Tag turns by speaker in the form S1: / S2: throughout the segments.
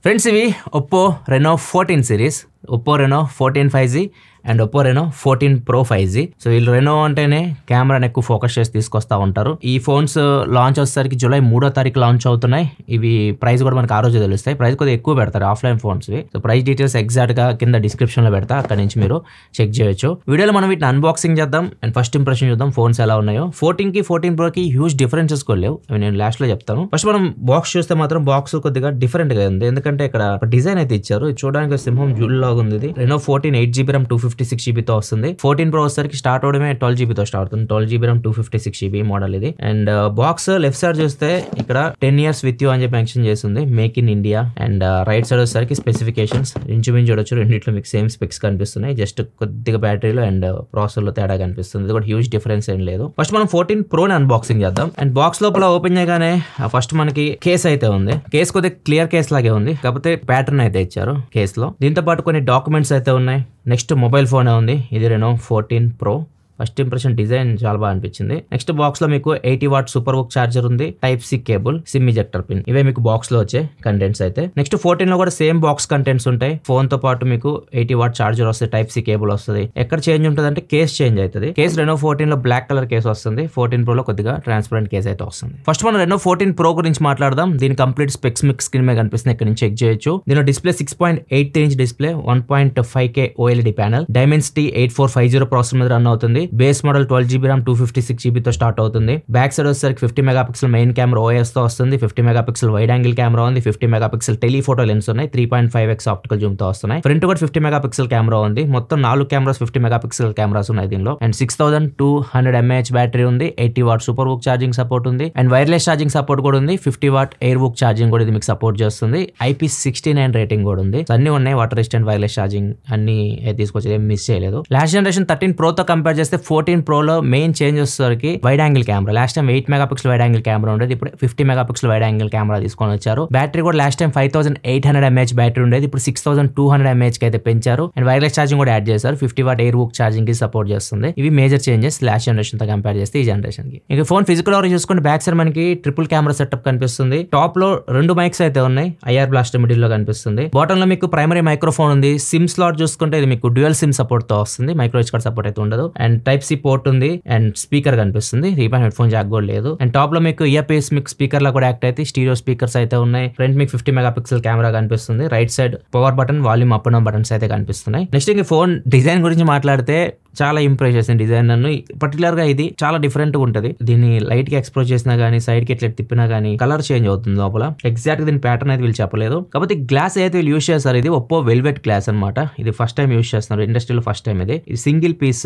S1: Friends ఇవి Oppo Reno 14 series, Oppo Reno 14 5G and Oppo Reno 14 Pro 5G. So వీళ్ళు Renault అంటేనే కెమెరాని ఎక్కువ ఫోకస్ చేసి తీసుకొస్తా ఉంటారు. ఈ ఫోన్స్ లాంచ్ వచ్చేసరికి జూలై 3వ తారీఖు లాంచ్ అవుతున్నాయి. ఇవి ప్రైస్ కూడా మనకు ఆ రోజు తెలుస్తాయి. ప్రైస్ కొద్దిగా ఎక్కువ పెడతారు offline phones. So price details exact గా కింద డిస్క్రిప్షన్ లో పెడతా, అక్కడ నుంచి మీరు చెక్ చేయొచ్చు. వీడియోలో మనం వీటిని అన్బాక్సింగ్ చేద్దాం అండ్ ఫస్ట్ ఇంప్రెషన్ చూద్దాం ఫోన్స్ ఎలా ఉన్నాయో. 14 కి 14 Pro కి హ్యూజ్ డిఫరెన్సెస్ కూడా లేవు, అవి నేను లాస్ట్ లో చెప్తాను. ఫస్ట్ మనం బాక్స్ చూస్తే మాత్రం బాక్స్ కొద్దిగా డిఫరెంట్ గా ఉంది, ఎందుకంటే ఇక్కడ డిజైన్ అయితే ఇచ్చారు. చూడడానికి సింహం జూల్ లాగా ఉంది. రెనో 14 8GB RAM 256GB తో వస్తుంది. 14 Pro వచ్చేసరికి స్టార్ట్ అవడమే 12GB తో స్టార్ట్ అవుతుంది. 12GB RAM 256GB మోడల్ ఇది. అండ్ బాక్స్ లెఫ్ట్ సైడ్ చూస్తే ఇక్కడ 10 years విత్ యూ అని చెప్పి మెన్షన్ చేస్తుంది, make in India. And right side వచ్చేసరికి స్పెసిఫికేషన్స్ ఇంచుమించు చూడొచ్చు, రెండిట్లో మీకు సేమ్ స్పెక్స్ కనిపిస్తున్నాయి. జస్ట్ కొద్దిగా బ్యాటరీలో అండ్ ప్రాసెసర్ లో తేడా కనిపిస్తుంది. ఇది కూడా హ్యూజ్ డిఫరెన్స్ ఏం లేదు. ఫస్ట్ మనం 14 Pro ని అన్బాక్సింగ్ చేద్దాం. అండ్ బాక్స్ లోపల ఓపెన్ చేయగానే ఫస్ట్ మనకి కేస్ అయితే ఉంది. కేస్ కొద్దిగా క్లియర్ కేస్ లాగే ఉంది, కాకపోతే ప్యాటర్న్ అయితే ఇచ్చారు కేస్ లో. దీంతో పాటు కొన్ని డాక్యుమెంట్స్ అయితే ఉన్నాయి. నెక్స్ట్ మొబైల్ ఫోన్ ఉంది, ఇది Reno 14 Pro. First impression design చాలా బాగా అనిపించింది. నెక్స్ట్ బాక్స్ లో మీకు 80W సూపర్ వుక్ చార్జర్ ఉంది, type C cable, SIM ejector pin. ఇవే మీకు బాక్స్ లో వచ్చే కంటెంట్స్ అయితే. నెక్స్ట్ 14 లో కూడా సేమ్ బాక్స్ కంటెంట్స్ ఉంటాయి. ఫోన్ తో పాటు మీకు 80W చార్జర్ వస్తుంది, టైప్ సి కేబుల్ వస్తుంది. ఎక్కడ చేంజ్ ఉంటుంది అంటే కేస్ చేంజ్ అవుతుంది. కేస్ రెనో 14 లో బ్లాక్ కలర్ కేస్ వస్తుంది, 14 Pro లో కొద్దిగా ట్రాన్స్పరెంట్ కేస్ అయితే వస్తుంది. ఫస్ట్ మనం రెనో 14 Pro గురించి మాట్లాడదాం. దీని కంప్లీట్ స్పెక్స్ మీకు స్క్రీన్ మీద కనిపిస్తుంది, ఇక్కడ నుంచి చెక్ చేయొచ్చు. దీని display 6.83 inch display, 1.5K OLED panel, Dimensity 8450 processor మీద రన్ అవుతుంది. Base model 12GB RAM 256GB తో స్టార్ట్ అవుతుంది. బ్యాక్ సైడ్ వచ్చేసరికి 50 మెగాపిక్సెల్ మెయిన్ కెమెరా OS తో వస్తుంది. 50 మెగాపిక్సెల్ వైడ్ యాంగిల్ కెమెరా ఉంది, 50 మెగాపిక్సెల్ టెలిఫోటో లెన్స్ ఉన్నాయి, 3.5x ఆప్టికల్ జూమ్ తో వస్తున్నాయి. ఫ్రంట్ కూడా 50 మెగాపిక్సెల్ కెమెరా ఉంది. మొత్తం 4 కెమెరాస్ 50 మెగాపిక్సెల్ కెమెరాస్ ఉన్నాయి దీనిలో. అండ్ 6200 mAh బ్యాటరీ ఉంది, 80W super VOOC charging support ఉంది, అండ్ వైర్లెస్ ఛార్జింగ్ సపోర్ట్ కూడా ఉంది. 50W ఎయిర్ వుక్ ఛార్జింగ్ కూడా ఇది మీకు సపోర్ట్ చేస్తుంది. IP69 రేటింగ్ కూడా ఉంది. అన్ని ఉన్నాయి, వాటర్ రెసిస్టెంట్, వైర్లెస్ ఛార్జింగ్ అన్ని తీసుకొచ్చి ఏం మిస్ చేయలేదు. లాస్ట్ జనరేషన్ 13 Pro తో కంపేర్ చేస్తే 14 Pro లో మెయిన్ చేంజ్ వచ్చేసరికి wide angle camera. Last time 8 megapixel wide angle camera ఉండేది, ఇప్పుడు 50 మెగాపిక్సెల్ వైడ్ యాంగిల్ కెమెరా తీసుకొని వచ్చారు. బ్యాటరీ కూడా లాస్ట్ టైం 5800 mAh బ్యాటరీ ఉండేది, ఇప్పుడు 6200 mAh కి అయితే పెంచారు. అండ్ వైర్లెస్ ఛార్జింగ్ కూడా యాడ్ చేశారు. 50W ఎయిర్ వుక్ ఛార్జింగ్ కి సపోర్ట్ చేస్తుంది. ఇవి మేజర్ చేంజెస్ లాస్ట్ జనరేషన్ తో కంపేర్ చేస్తే ఈ జనరేషన్ కి. ఇక ఫోన్ ఫిజికల్ ఓవర్ చూసుకుంటే బ్యాక్ సైడ్ మనకి ట్రిపుల్ కెమెరా సెటప్ కనిపిస్తుంది. టాప్ లో 2 మైక్స్ అయితే ఉన్నాయి, IR బ్లాస్టర్ మిడిల్ లో కనిపిస్తుంది. బాటమ్ లో మీకు ప్రైమరీ మైక్రోఫోన్ ఉంది. సిమ్ స్లాట్ చూసుకుంటే ఇది మీకు డ్యూయల్ సిమ్ సపోర్ట్ తో వస్తుంది, మైక్రో SD కార్డ్ సపోర్ట్ అయితే ఉండదు. అండ్ టైప్ సి పోర్ట్ ఉంది అండ్ స్పీకర్ కనిపిస్తుంది. రీపాన్ హెడ్ ఫోన్ జాక్ కూడా లేదు. అండ్ టాప్ లో మీకు ఇయర్ పీస్ మీకు స్పీకర్ లా కూడా యాక్ట్ అయితే స్టీరియో స్పీకర్స్ అయితే ఉన్నాయి. ఫ్రంట్ మీకు 50 మెగాపిక్సెల్ కెమెరా కనిపిస్తుంది. Right side power button, volume up and down buttons అయితే కనిపిస్తున్నాయి. నెక్స్ట్ ఇంక ఫోన్ డిజైన్ గురించి మాట్లాడితే చాలా ఇంప్రెస్ చేసింది డిజైన్ నన్ను. పర్టికులర్ గా ఇది చాలా డిఫరెంట్ గా ఉంటది. దీన్ని లైట్ కి ఎక్స్పోజ్ చేసినా గానీ, సైడ్ కి ఎట్లా తిప్పినా గానీ కలర్ చేంజ్ అవుతుంది లోపల. ఎగ్జాక్ట్ గా దీని ప్యాటర్న్ అయితే వీళ్ళు చెప్పలేదు. కాబట్టి గ్లాస్ అయితే వీళ్ళు యూస్ చేస్తారు, ఇది ఒప్పో వెల్వెట్ గ్లాస్ అనమాట. ఇది ఫస్ట్ టైం యూస్ చేస్తున్నారు ఇండస్ట్రీలో, ఫస్ట్ టైం ఇది సింగిల్ పీస్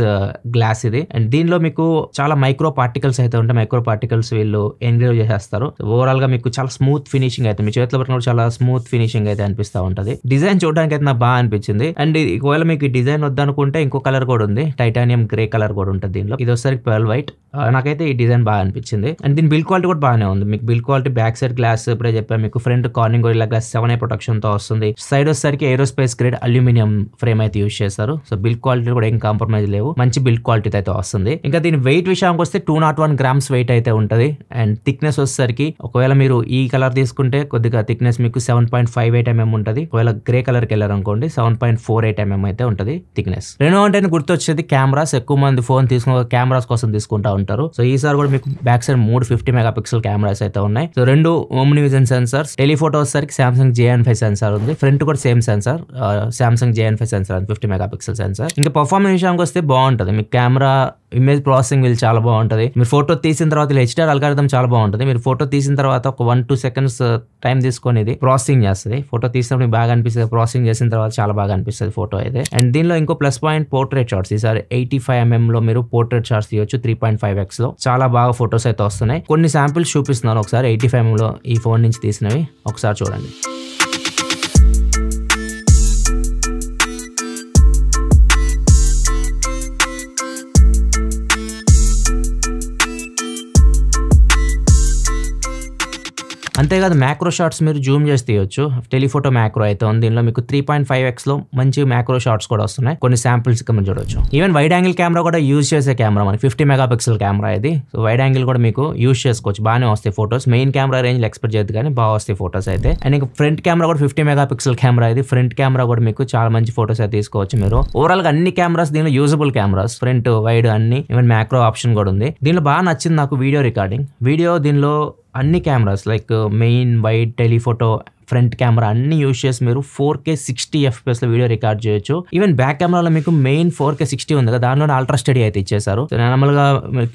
S1: గ్లాస్ ఇది. అండ్ దీనిలో మీకు చాలా మైక్రో పార్టికల్స్ అయితే ఉంటాయి. మైక్రో పార్టికల్స్ వీళ్ళు ఎంగ్రేవ్ చేసేస్తారు. ఓవరాల్ గా మీకు చాలా స్మూత్ ఫినిషింగ్ అయితే, మీ చేతిలో పట్టినప్పుడు చాలా స్మూత్ ఫినిషింగ్ అయితే అనిపిస్తా ఉంటది. డిజైన్ చూడడానికి అయితే నాకు బాగా అనిపించింది. అండ్ ఒకవేళ మీకు డిజైన్ వద్దనుకుంటే ఇంకో కలర్ కూడా ఉంది, టైటానియం గ్రే కలర్ కూడా ఉంటుంది దీనిలో. ఇది వచ్చేసరికి పర్ల్ వైట్. నాకైతే ఈ డిజైన్ బాగా అనిపించింది. అండ్ దీని బిల్డ్ క్వాలిటీ కూడా బాగానే ఉంది. మీకు build quality back side glass ఇప్పుడే చెప్పాను మీకు, front Corning Gorilla glass 7A protection తో వస్తుంది. సైడ్ వచ్చేసరికి ఏరోస్పేస్ గ్రేడ్ అల్యూమినియం ఫ్రేమ్ అయితే యూస్ చేస్తారు. సో బిల్డ్ క్వాలిటీ కూడా ఏం కాంప్రమైజ్ లేవు, మంచి బిల్డ్ క్వాలిటీ అయితే వస్తుంది. ఇంకా దీని వెయిట్ విషయానికి వస్తే 201 grams వెయిట్ అయితే ఉంటది. అండ్ థిక్నెస్ వచ్చేసరికి ఒకవేళ మీరు ఈ కలర్ తీసుకుంటే కొద్దిగా థిక్నెస్ మీకు 7.58 mm ఉంటది. ఒకవేళ గ్రే కలర్ కి వెళ్ళారనుకోండి 7.48 mm అయితే ఉంటది థిక్నెస్. రెనో అంటే గుర్తొచ్చేది కెమెరాస్. ఎక్కువ మంది ఫోన్ తీసుకున్న కెమెరాస్ కోసం తీసుకుంటా ఉంటారు. సో ఈసారి కూడా మీకు బ్యాక్ సైడ్ 3 50 మెగాపిక్సెల్ కెమెరాస్ అయితే ఉన్నాయి. So 2 OmniVision sensors. Telephoto వచ్చేసరికి సామ్సంగ్ JN5 సెన్సార్ ఉంది. ఫ్రంట్ కూడా same sensor, Samsung JN5 sensor 50 megapixel sensor. ఇంకా పర్ఫార్మెన్స్ విషయానికి వస్తే బాగుంటది. మీకు కెమెరా ఇమేజ్ ప్రాసెసింగ్ వీళ్ళు చాలా బాగుంటది. మీరు ఫోటో తీసిన తర్వాత HDR అల్గారిథం చాలా బాగుంటది. మీరు ఫోటో తీసిన తర్వాత ఒక 1-2 seconds టైం తీసుకొని ఇది ప్రాసెసింగ్ చేస్తుంది. ఫోటో తీసినప్పుడు బాగా అనిపిస్తుంది, ప్రాసెసింగ్ చేసిన తర్వాత చాలా బాగా అనిపిస్తుంది ఫోటో అయితే. అండ్ దీనిలో ఇంకో ప్లస్ పాయింట్ పోర్ట్రేట్ షాట్స్. ఈసారి 85 mm లో మీరు పోర్ట్రేట్ షాట్స్ తీయొచ్చు 3.5x లో. చాలా బాగా ఫోటోస్ అయితే వస్తున్నాయి. కొన్ని శాంపిల్స్ చూపిస్తున్నాను ఒకసారి 85 mm లో ఈ ఫోన్ నుంచి తీసినవి ఒకసారి చూడండి. అంతేకాదు మ్యాక్రో షాట్స్ మీరు జూమ్ చేసి తీయొచ్చు. టెలిఫోటో మ్యాక్రో అయితే ఉంది. దీనిలో మీకు 3.5x లో మంచి మ్యాక్రో షాట్స్ కూడా వస్తున్నాయి. కొన్ని శాంపిల్స్ మీరు చూడొచ్చు. ఈవెన్ వైడ్ యాంగిల్ కెమెరా కూడా యూజ్ చేసే కెమెరా మనకి 50 మెగాపిక్సెల్ కెమెరా ఇది. సో వైడ్ యాంగిల్ కూడా మీకు యూజ్ చేసుకోవచ్చు, బాగానే వస్తాయి photos. Main camera range expect చేయదు కానీ బాగా వస్తాయి ఫోటోస్ అయితే. అండ్ ఇంకా ఫ్రంట్ కెమెరా కూడా 50 మెగాపిక్సెల్ కెమెరా ఇది. ఫ్రంట్ కెమెరా కూడా మీకు చాలా మంచి ఫోటోస్ అయితే తీసుకోవచ్చు మీరు. ఓవరాల్ గా అన్ని కెమెరాస్ దీనిలో యూజబుల్ కెమెరాస్, ఫ్రంట్ వైడ్ అన్ని. ఈవెన్ మ్యాక్రో ఆప్షన్ కూడా ఉంది. దీనిలో బాగా నచ్చింది నాకు వీడియో రికార్డింగ్. దీనిలో అన్ని cameras like main, wide, telephoto, front camera అన్ని యూజ్ చేసి మీరు 4K 60 FPS లో వీడియో రికార్డ్ చేయొచ్చు. ఈవెన్ బ్యాక్ కెమెరాలో మీకు మెయిన్ 4K 60 ఉంది కదా, దానిలో అల్ట్రా స్టడీ అయితే ఇచ్చేసారు. నార్మల్ గా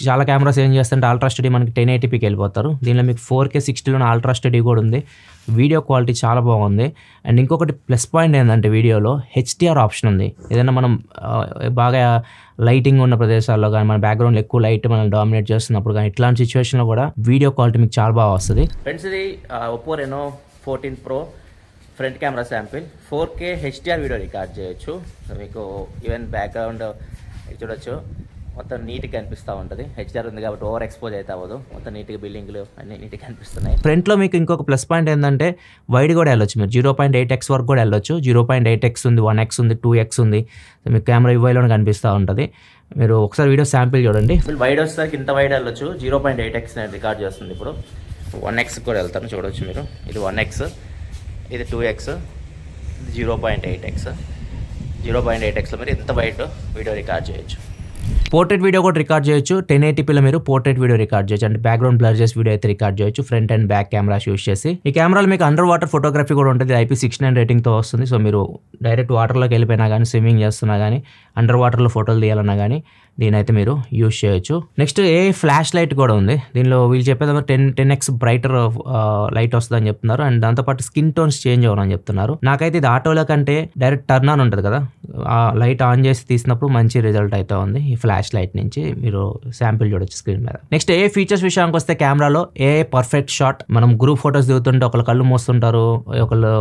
S1: చాలా కెమెరాస్ ఏం చేస్తుంటే అల్ట్రా స్టడీ మనకి 1080pకి వెళ్ళిపోతారు. దీనిలో మీకు 4K 60లో అల్ట్రా స్టడీ కూడా ఉంది. వీడియో క్వాలిటీ చాలా బాగుంది. అండ్ ఇంకొకటి ప్లస్ పాయింట్ ఏంటంటే వీడియోలో HDR ఆప్షన్ ఉంది. ఏదైనా మనం బాగా లైటింగ్ ఉన్న ప్రదేశాల్లో కానీ, మన బ్యాక్గ్రౌండ్ ఎక్కువ లైట్ మనల్ని డామినేట్ చేస్తున్నప్పుడు కానీ, ఇట్లాంటి సిచ్యువేషన్లో కూడా వీడియో క్వాలిటీ మీకు చాలా బాగా వస్తుంది. ఫ్రెండ్స్, ఇది Oppo Reno 14 Pro front camera sample 4K HDR video record చేయొచ్చు. సో మీకు ఈవెన్ బ్యాక్గ్రౌండ్ చూడొచ్చు, మొత్తం నీట్గా కనిపిస్తూ ఉంటుంది. HDR ఉంది కాబట్టి ఓవర్ ఎక్స్పోజ్ అయితే అవ్వదు. మొత్తం నీట్గా బిల్డింగ్లు అన్ని నీట్గా కనిపిస్తున్నాయి. ఫ్రంట్లో మీకు ఇంకొక ప్లస్ పాయింట్ ఏంటంటే వైడ్ కూడా వెళ్ళొచ్చు మీరు. 0.8x వరకు కూడా వెళ్ళొచ్చు. 0.8x ఉంది, 1x ఉంది, 2x ఉంది. సో మీకు కెమెరా ఇవ్వలోనే కనిపిస్తూ ఉంటుంది. మీరు ఒకసారి వీడియో శాంపిల్ చూడండి. వైడ్ వచ్చేసరికి ఇంత వైడ్ వెళ్ళొచ్చు. 0.8x నేను రికార్డ్ చేస్తుంది. ఇప్పుడు 1x కూడా వెళ్తాను, చూడవచ్చు మీరు. ఇది 1x, ఇది 2x, ఇది 0.8x. 0.8xలో మీరు ఇంత వైడ్ వీడియో రికార్డ్ చేయొచ్చు. పోర్ట్రేట్ వీడియో కూడా రికార్డ్ చేయొచ్చు. 1080pలో మీరు పోర్ట్రేట్ వీడియో రికార్డ్ చేయొచ్చు. అంటే బ్యాక్గ్రౌండ్ బ్లర్ చేసి వీడియో అయితే రికార్డ్ చేయొచ్చు, front and back cameras use చేసి. ఈ కెమెరాలో మీకు అండర్ వాటర్ ఫోటోగ్రఫీ కూడా ఉంటుంది. IP69 రేటింగ్తో వస్తుంది. సో మీరు డైరెక్ట్ వాటర్లోకి వెళ్ళిపోయినా కానీ, స్విమ్మింగ్ చేస్తున్నా కానీ, అండర్ వాటర్లో ఫోటోలు తీయాలన్నా కానీ దీనైతే మీరు యూజ్ చేయొచ్చు. నెక్స్ట్ ఫ్లాష్ లైట్ కూడా ఉంది దీనిలో. వీళ్ళు చెప్పేది 10x బ్రైటర్ లైట్ వస్తుంది అని చెప్తున్నారు. అండ్ దాంతోపాటు స్కిన్ టోన్స్ చేంజ్ అవ్వని చెప్తున్నారు. నాకైతే ఇది ఆటోలో కంటే డైరెక్ట్ టర్న్ ఆన్ ఉంటుంది కదా, ఆ లైట్ ఆన్ చేసి తీసినప్పుడు మంచి రిజల్ట్ అయితే ఉంది. ఈ ఫ్లాష్ లైట్ నుంచి మీరు శాంపిల్ చూడొచ్చు స్క్రీన్ మీద. నెక్స్ట్ ఫీచర్స్ విషయానికి వస్తే కెమెరాలో పర్ఫెక్ట్ షాట్. మనం గ్రూప్ ఫొటోస్ దిగుతుంటే ఒకళ్ళు కళ్ళు మూస్తుంటారు, ఒకళ్ళు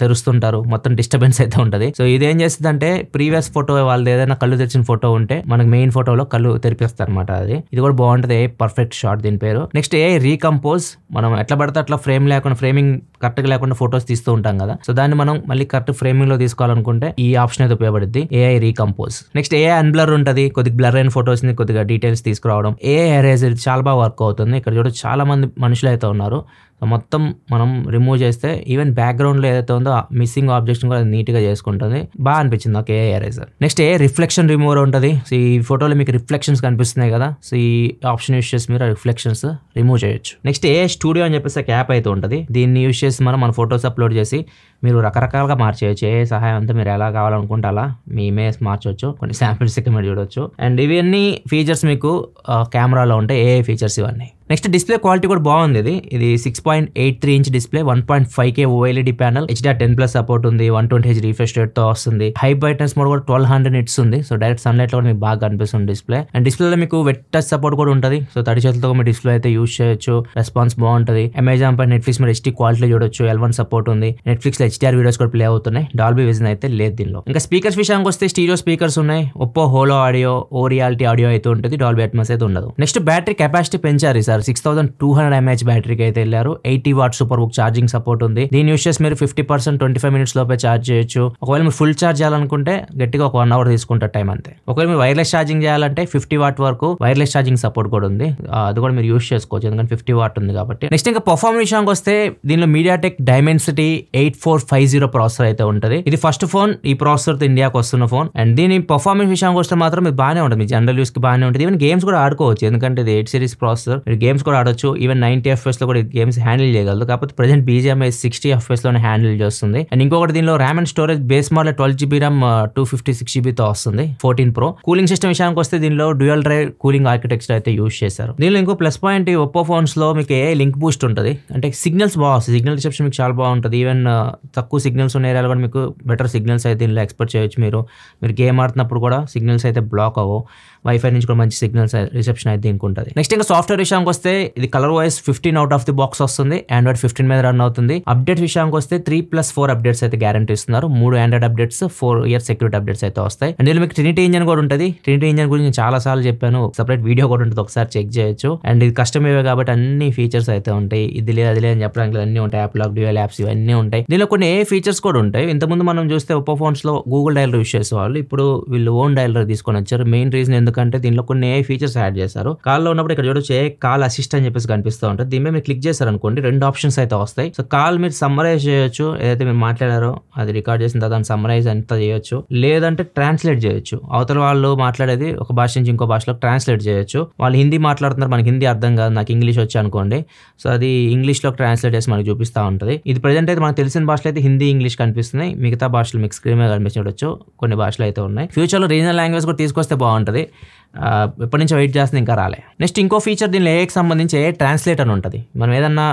S1: తెరుస్తుంటారు, మొత్తం డిస్టర్బెన్స్ అయితే ఉంటుంది. సో ఇదేం చేస్తుంది అంటే ప్రీవియస్ ఫోటో వాళ్ళది ఏదైనా కళ్ళు తెరిచిన ఫోటో ఉంటే మనకి మెయిన్ ఫోటోలో కళ్ళు తెరిపిస్తారు అనమాట. ఇది కూడా బాగుంటుంది. పర్ఫెక్ట్ షాట్ దీని పేరు. Next Recompose. మనం ఎట్లా పడితే అట్లా ఫ్రేమ్ లేకుండా, ఫ్రేమింగ్ కరెక్ట్ గా లేకుండా ఫోటోస్ తీస్తూ ఉంటాం కదా, సో దాన్ని మనం మళ్ళీ కరెక్ట్ ఫ్రేమింగ్ లో తీసుకోవాలనుకుంటే ఈ ఆప్షన్ అయితే ఉపయోగపడుద్ది, రీకంపోజ్. నెక్స్ట్ అన్బ్లర్ ఉంటుంది. కొద్దిగా బ్లర్ అయిన ఫోటోస్ ని కొద్దిగా డీటెయిల్స్ తీసుకురావడం. ఎరేజర్ చాలా బాగా వర్క్ అవుతుంది. ఇక్కడ చూడ చాలా మంది మనుషులు అయితే ఉన్నారు. మొత్తం మనం రిమూవ్ చేస్తే ఈవెన్ బ్యాక్గ్రౌండ్ లో ఏదైతే ఉందో మిస్సింగ్ ఆబ్జెక్ట్స్ కూడా నీట్ గా చేసుకుంటుంది. బాగా అనిపించింది నాకు ఎరేజర్. నెక్స్ట్ రిఫ్లెక్షన్ రిమూవర్ ఉంటుంది. సో ఈ ఫోటోలో మీకు రిఫ్లెక్షన్స్ కనిపిస్తున్నాయి కదా, సో ఈ ఆప్షన్ యూస్ చేసి మీరు రిఫ్లెక్షన్స్ రిమూవ్ చేయొచ్చు. నెక్స్ట్ స్టూడియో అని చెప్పేసి యాప్ అయితే ఉంటుంది. దీన్ని యూస్ చేసి మన ఫోటోస్ అప్లోడ్ చేసి మీరు రకరకాలుగా మార్చేయచ్చు. సహాయం అంతా మీరు ఎలా కావాలనుకుంటే అలా మీ ఇమేజ్ మార్చవచ్చు. కొన్ని శాంపిల్స్ మీరు చూడొచ్చు. అండ్ ఇవన్నీ ఫీచర్స్ మీకు కెమెరాలో ఉంటాయి, ఫీచర్స్ ఇవన్నీ. నెక్స్ట్ డిస్ప్లే క్వాలిటీ కూడా బాగుంది. ఇది 6.83 inch display, 1.5K OLED panel, HDR10+ support ఉంది, 120Hz రిఫ్రెష్ రేట్ తో వస్తుంది. హై బ్రైట్నెస్ మోడ్ కూడా 1200 nits ఉంది. సో డైరెక్ట్ సన్లైట్ లో మీకు బాగా కనిపిస్తుంది డిస్ప్లే. అండ్ డిస్ప్లేలో మీకు వెట్ టచ్ సపోర్ట్ కూడా ఉంటుంది. సో తడి చేతులతో మీరు డిస్ప్లే అయితే యూస్ చేయొచ్చు. రెస్పాన్స్ బాగుంటుంది. అమెజాన్ పై నెట్ఫ్లిక్స్ మీరు HD క్వాలిటీ చూడొచ్చు. L1 సపోర్ట్ ఉంది. నెట్ఫ్లిక్స్ లో HDR వీడియోస్ కూడా ప్లే అవుతున్నాయి. డాల్బీ విజన్ అయితే లేదు దీనిలో. ఇంకా స్పీకర్స్ విషయానికి వస్తే స్టీరియో స్పీకర్స్ ఉన్నాయి. Oppo hollow audio, reality audio అయితే ఉంటుంది. డాల్బీ అట్మాస్ అయితే ఉండదు. నెక్స్ట్ బ్యాటరీ కెపాసిటీ పెంచారు సార్. 6200 mAh బ్యాటరీకి అయితే వెళ్ళారు. 80 what super book charging support ఉంది. దీని యూస్ చేసి మీరు 50% 25 minutes లోపే ఛార్జ్ చేయొచ్చు. ఒకవేళ మీరు ఫుల్ ఛార్జ్ చేయాలనుకుంటే గట్టిగా ఒక 1 hour తీసుకుంటారు టైం అంతే. ఒకవేళ మీరు వైర్లెస్ ఛార్జింగ్ చేయాలంటే 50 వాట్ వరకు వైర్లెస్ ఛార్జింగ్ సపోర్ట్ కూడా ఉంది. అది కూడా మీరు యూస్ చేసుకోవచ్చు ఎందుకంటే 50 వాట్ ఉంది కాబట్టి. నెక్స్ట్ ఇంకా పర్ఫార్మెన్స్ విషయానికి వస్తే దీనిలో మీడియాటెక్ డైమెన్సిటీ 8450 ప్రాసెసర్ అయితే ఉంటుంది. ఇది ఫస్ట్ ఫోన్ ఈ ప్రాసెసర్ తో ఇండియాకి వస్తున్న ఫోన్. అండ్ దీని పర్ఫార్మెన్స్ విషయానికి వస్తే మాత్రం ఇది బాగానే ఉంటుంది. మీ జనరల్ యూస్ కి బాగానే ఉంటుంది. ఈవెన్ గేమ్స్ కూడా ఆడుకోవచ్చు ఎందుకంటే ఇది 8 series ప్రాసెసర్. మీరు గేమ్స్ కూడా ఆడొచ్చు. ఈవెన్ 90 FPS లో కూడా గేమ్స్ హ్యాండిల్ చేయగలదు. కాకపోతే ప్రెజెంట్ BGMI 60 FPS లోనే హ్యాండిల్ చేస్తుంది. అండ్ ఇంకొకటి దీనిలో RAM and storage base model 12GB RAM 256GB తో వస్తుంది 14 Pro. కూలింగ్ సిస్టమ్ విషయానికి వస్తే దీనిలో డ్యూయల్ డ్రైవ్ కూలింగ్ ఆర్కిటెక్చర్ అయితే యూస్ చేశారు. దీనిలో ఇంకో ప్లస్ పాయింట్ ఒప్పో ఫోన్స్ లో మీకు లింక్ బూస్ట్ ఉంటుంది. అంటే సిగ్నల్స్ బాగా వస్తాయి. సిగ్నల్ రిసెప్షన్ మీకు చాలా బాగుంటుంది. ఈవెన్ తక్కువ సిగ్నల్స్ ఉన్న ఏరియాలో కూడా మీకు బెటర్ సిగ్నల్స్ అయితే దీనిలో ఎక్స్పెక్ట్ చేయొచ్చు. మీరు గేమ్ ఆడుతున్నప్పుడు కూడా సిగ్నల్స్ అయితే బ్లాక్ అవ్వవు. వైఫై నుంచి కూడా మంచి సిగ్నల్స్ రిసెప్షన్ అయితే దీనికి ఉంటుంది. నెక్స్ట్ ఇంకా సాఫ్ట్వేర్ విషయానికి వస్తే ఇది ColorOS 15 out of the box వస్తుంది. ఆండ్రాయిడ్ 15 మీద రన్ అవుతుంది. అప్డేట్ విషయానికి వస్తే 3+4 అప్డేట్స్ అయితే గ్యారంటీ ఇస్తున్నారు. 3 Android updates, 4 year security updates అయితే వస్తాయి. అండ్ దీనిలో మీకు ట్రినిటీ ఇంజన్ కూడా ఉంటుంది. ట్రినిటీ ఇంజన్ గురించి నేను చాలా సార్లు చెప్పాను, సెపరేట్ వీడియో కూడా ఉంటుంది, ఒకసారి చెక్ చేయొచ్చు. అండ్ ఇది కస్టమ్ ఇవే కాబట్టి అన్ని ఫీచర్స్ అయితే ఉంటాయి. ఇది లేదు అది లేదు అని చెప్పడానికి అన్ని ఉంటాయి. యాప్ లాక్, డ్యూయల్ యాప్స్ ఇవన్నీ ఉంటాయి. దీనిలో కొన్ని ఫీచర్స్ కూడా ఉంటాయి. ఇంతకుముందు మనం చూస్తే ఒప్పో ఫోన్స్ లో గూగుల్ డైలర్ యూస్ చేసేవాళ్ళు, ఇప్పుడు వీళ్ళు ఓన్ డైలర్ తీసుకొని వచ్చారు. మెయిన్ రీజన్ ఎందుకంటే దీనిలో కొన్ని ఫీచర్స్ యాడ్ చేశారు. కాల్లో ఉన్నప్పుడు ఇక్కడ చూడొచ్చు కాల్ అసిస్ట్ అని చెప్పేసి కనిపిస్తూ ఉంటుంది. దీని మీద మీరు క్లిక్ చేశారు అనుకోండి, 2 ఆప్షన్స్ అయితే వస్తాయి. సో కాల్ మీరు సమ్మరైజ్ చేయొచ్చు, ఏదైతే మీరు మాట్లాడారో అది రికార్డ్ చేసిన తర్వాత దాన్ని సమ్మరైజ్ అంతా చేయొచ్చు. లేదంటే ట్రాన్స్లేట్ చేయొచ్చు. అవతల వాళ్ళు మాట్లాడేది ఒక భాష నుంచి ఇంకో భాషలో ట్రాన్స్లేట్ చేయొచ్చు. వాళ్ళు హిందీ మాట్లాడుతున్నారు, మనకి హిందీ అర్థం కాదు, నాకు ఇంగ్లీష్ వచ్చి అనుకోండి, సో అది ఇంగ్లీష్లో ట్రాన్స్లేట్ చేసి మనకి చూపిస్తూ ఉంటుంది. ఇది ప్రజెంట్ అయితే మనకు తెలిసిన భాషలో అయితే హిందీ, ఇంగ్లీష్ కనిపిస్తున్నాయి. మిగతా భాషలు మీకు స్క్రీన్ మీద కనిపించవచ్చు, కొన్ని భాషలు అయితే ఉన్నాయి. ఫ్యూచర్లో రీజనల్ లాంగ్వేజ్ కూడా తీసుకొస్తే బాగుంటుంది. ఎప్పటి నుంచి వెయిట్ చేస్తుంది, ఇంకా రాలే. నెక్స్ట్ ఇంకో ఫీచర్ దీనిలో ఏఐకి సంబంధించి ఏ ట్రాన్స్లేట్ అని ఉంటుంది. మనం ఏదన్నా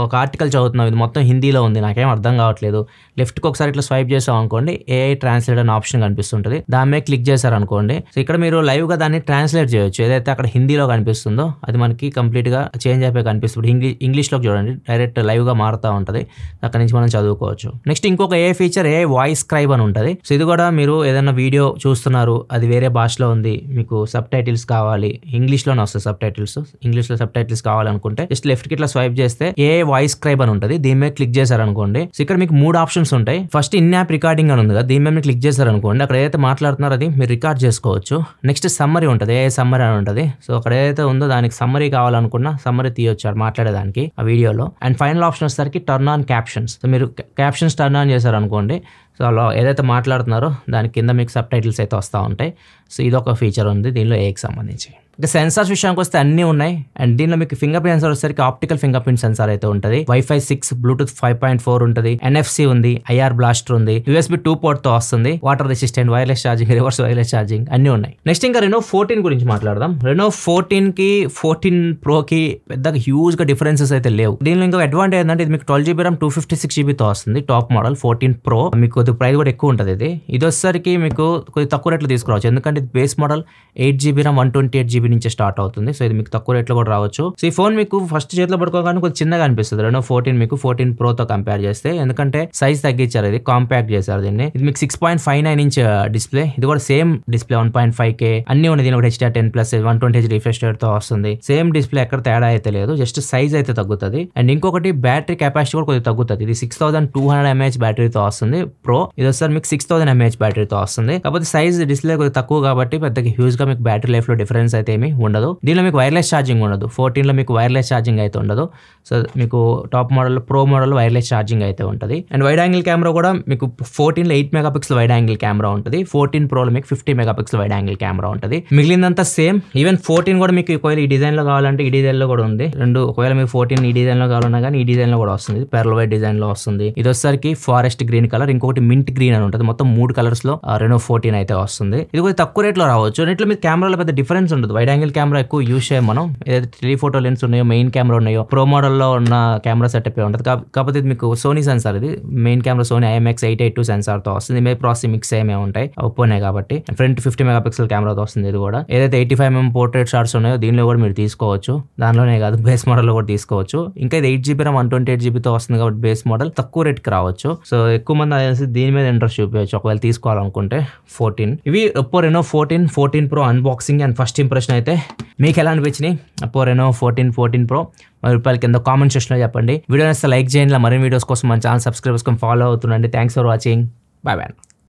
S1: ఒక ఆర్టికల్ చదువుతున్నాం, ఇది మొత్తం హిందీలో ఉంది, నాకేం అర్థం కావట్లేదు, లెఫ్ట్కి ఒకసారి ఇట్లా స్వైప్ చేసాం అనుకోండి, ఏఐ ట్రాన్స్లేట్ అనే ఆప్షన్ కనిపిస్తుంటుంది. దాని మీద క్లిక్ చేశారనుకోండి, సో ఇక్కడ మీరు లైవ్గా దాన్ని ట్రాన్స్లేట్ చేయొచ్చు. ఏదైతే అక్కడ హిందీలో కనిపిస్తుందో అది మనకి కంప్లీట్గా చేంజ్ అయిపోయి కనిపిస్తుంది. ఇంగ్లీష్లోకి చూడండి, డైరెక్ట్ లైవ్గా మారుతూ ఉంటుంది. అక్కడ నుంచి మనం చదువుకోవచ్చు. నెక్స్ట్ ఇంకొక ఏ ఫీచర్ ఏ వాయిస్ స్క్రైబ్ అని ఉంటుంది. సో ఇది కూడా మీరు ఏదైనా వీడియో చూస్తున్నారు, అది వేరే భాషలో ఉంది, మీకు సబ్ టైటిల్స్ కావాలి, ఇంగ్లీష్లోనే వస్తాయి సబ్ టైటిల్స్, ఇంగ్లీష్లో సబ్ టైటిల్స్ కావాలనుకుంటే జస్ట్ లెఫ్ట్కి ఇట్లా స్వైప్ చేస్తే ఏ వాయిస్ స్క్రైబ్ అని ఉంటుంది. దీని మీద క్లిక్ చేశారనుకోండి, సో ఇక్కడ మీకు 3 ఆప్షన్స్ ఉంటాయి. ఫస్ట్ ఇన్ యాప్ రికార్డింగ్ అని ఉంది కదా, దీని మీద మీరు క్లిక్ చేశారనుకోండి, అక్కడ ఏదైతే మాట్లాడుతున్నారో అది మీరు రికార్డ్ చేసుకోవచ్చు. నెక్స్ట్ సమ్మరీ ఉంటుంది, ఏ సమ్మరీ అని ఉంటుంది. సో అక్కడ ఏదైతే ఉందో దానికి సమ్మరీ కావాలనుకున్నా సమ్మరీ తీయొచ్చు మాట్లాడేదానికి ఆ వీడియోలో. అండ్ ఫైనల్ ఆప్షన్ వచ్చేసరికి టర్న్ ఆన్ క్యాప్షన్స్. సో మీరు క్యాప్షన్స్ టర్న్ ఆన్ చేశారనుకోండి, సో అలా ఏదైతే మాట్లాడుతున్నారో దాని కింద మీకు సబ్ టైటిల్స్ అయితే వస్తూ ఉంటాయి. సో ఇదొక ఫీచర్ ఉంది దీనిలో ఏకి సంబంధించి. ఇంకా సెన్సార్స్ విషయానికి వస్తే అన్నీ ఉన్నాయి. అండ్ దీనిలో మీకు ఫింగర్ ప్రింట్ సెన్సార్ వచ్చేసరికి ఆప్టికల్ ఫింగర్ ప్రింట్ సెన్సార్ అయితే ఉంటుంది. Wi-Fi 6, Bluetooth 5.4 ఉంటుంది, NFC ఉంది, IR బ్లాస్టర్ ఉంది, USB 2 పోర్ట్ తో వస్తుంది, water resistant, wireless charging, reverse wireless charging అన్నీ ఉన్నాయి. నెక్స్ట్ ఇంకా Reno 14 గురించి మాట్లాడదాం. Reno 14 కి 14 Pro కి పెద్దగా హ్యూజ్ గా డిఫరెన్సెస్ అయితే లేవు. దీనిలో ఇంకా అడ్వాంటేజ్ ఏంటంటే ఇది మీకు 12GB RAM 256GB తో వస్తుంది. టాప్ మోడల్ 14 Pro మీకు కొద్ది ప్రైస్ కూడా ఎక్కువ ఉంటుంది. ఇది వచ్చేసరికి మీకు కొద్ది తక్కువ రేట్లో తీసుకురావచ్చు, ఎందుకంటే ఇది base model 8GB RAM 128GB నుంచి స్టార్ట్ అవుతుంది. సో ఇది మీకు తక్కువ రేట్లో కూడా రావచ్చు. సో ఈ ఫోన్ మీకు ఫస్ట్ చేతిలో పడుకోగానే కొంచెం చిన్నగా అనిపిస్తుంది Reno 14 మీకు 14 Pro తో కంపేర్ చేస్తే, ఎందుకంటే సైజ్ తగ్గించారు, ఇది కాంపాక్ట్ చేశారు దీన్ని. ఇది మీకు 6.59 ఇంచ్ డిస్ప్లే, ఇది కూడా సేమ్ డిస్ప్లే 1.5K అన్ని ఉన్నాయి. దీని HDR10+ 120Hz రిఫ్రెష్ రేట్ తో వస్తుంది. సేమ్ డిస్ప్లే, ఎక్కడ తేడా అయితే లేదు, జస్ట్ సైజ్ అయితే తగ్గుతుంది. అండ్ ఇంకొకటి బ్యాటరీ కెపాసిటీ కూడా కొద్దిగా తగ్గుతుంది. ఇది 6200 mAh బ్యాటరీతో వస్తుంది Pro, ఇది వస్తారు మీకు 6000 mAh బ్యాటరీతో వస్తుంది. కాకపోతే సైజ్ డిస్ప్లే కొద్దిగా తక్కువ కాబట్టి పెద్దగా హ్యూజ్ గా మీకు బ్యాటరీ లైఫ్ లో డిఫరెన్స్ అయితే ఏమి ఉండదు. దీనిలో మీకు వైర్లెస్ ఛార్జింగ్ ఉండదు. 14 లో మీకు వైర్లెస్ ఛార్జింగ్ అయితే ఉండదు. సో మీకు top model Pro model wireless charging అయితే ఉంటుంది. అండ్ వైడ్ యాంగిల్ కెమెరా కూడా మీకు 14 లో 8 మెగాపిక్సెల్ వైడ్ యాంగిల్ కెమెరా ఉంటుంది. 14 Pro లో మీకు 50 మెగాపిక్సెల్ వైడ్ యాంగిల్ కెమెరా ఉంటుంది. మిగిలిందంతా సేమ్. ఈవెన్ 14 కూడా మీకు ఒకవేళ ఈ డిజైన్ లో కావాలంటే ఈ డిజైన్ లో కూడా ఉంది. రెండు ఒకవేళ మీకు 14 ఈ డిజైన్ లో కావాలన్నా కానీ ఈ డిజైన్ లో కూడా వస్తుంది. పెరల్ వైట్ డిజైన్ లో వస్తుంది. ఇది వచ్చేసరికి ఫారెస్ట్ గ్రీన్ కలర్, ఇంకొకటి మింట్ గ్రీన్ అని ఉంటుంది. మొత్తం 3 కలర్స్ లో Reno 14 అయితే వస్తుంది. ఇది కూడా తక్కువ రేట్ లో రావచ్చు. ఇట్లా మీకు కెమెరాలో పెద్ద డిఫరెన్స్ ఉండదు. వైడ్ యాంగిల్ కెమెరా ఎక్కువ యూజ్ చేయం మనం, ఏదైతే టెలిఫోటో లెన్స్ ఉన్నాయో, మెయిన్ కెమెరా ఉన్నాయో, Pro మోడల్లో ఉన్న కెమెరా సెటప్ ఉంటుంది. కాకపోతే ఇది మీకు సోనీ సెన్సార్, ఇది main camera Sony IMX882 sensor తో వస్తుంది. మే ప్రాసెసింగ్ మిక్స్ ఏమే ఉంటాయి, ఒప్పోనే కాబట్టి. ఫ్రంట్ 50 మెగాపిక్సెల్ కెమెరాతో వస్తుంది. ఇది కూడా ఏదైతే 85mm పోర్ట్రేట్ షాట్స్ ఉన్నాయో దీనిలో కూడా మీరు తీసుకోవచ్చు. దానిలోనే కాదు బేస్ మోడల్లో కూడా తీసుకోవచ్చు. ఇంకా ఇది 8GB RAM 128GB తో వస్తుంది కాబట్టి బేస్ మోడల్ తక్కువ రేట్కి రావచ్చు. సో ఎక్కువ మంది దీని మీద ఇంట్రెస్ట్ చూపించవచ్చు ఒకవేళ తీసుకోవాలనుకుంటే. 14 ఇవి Oppo Reno 14 Pro unboxing and first impression అయితే మీకు ఎలా అనిపించినాయి ఒప్పో Reno 14 Pro రూపాయల కింద కామెంట్ సెక్షన్లో చెప్పండి. వీడియో నచ్చితే లైక్ చేయండి. మరిన్ని వీడియోస్ కోసం మన ఛానల్ సబ్స్క్రైబ్ చేసుకొని ఫాలో అవుతుండండి. Thanks for watching. Bye bye.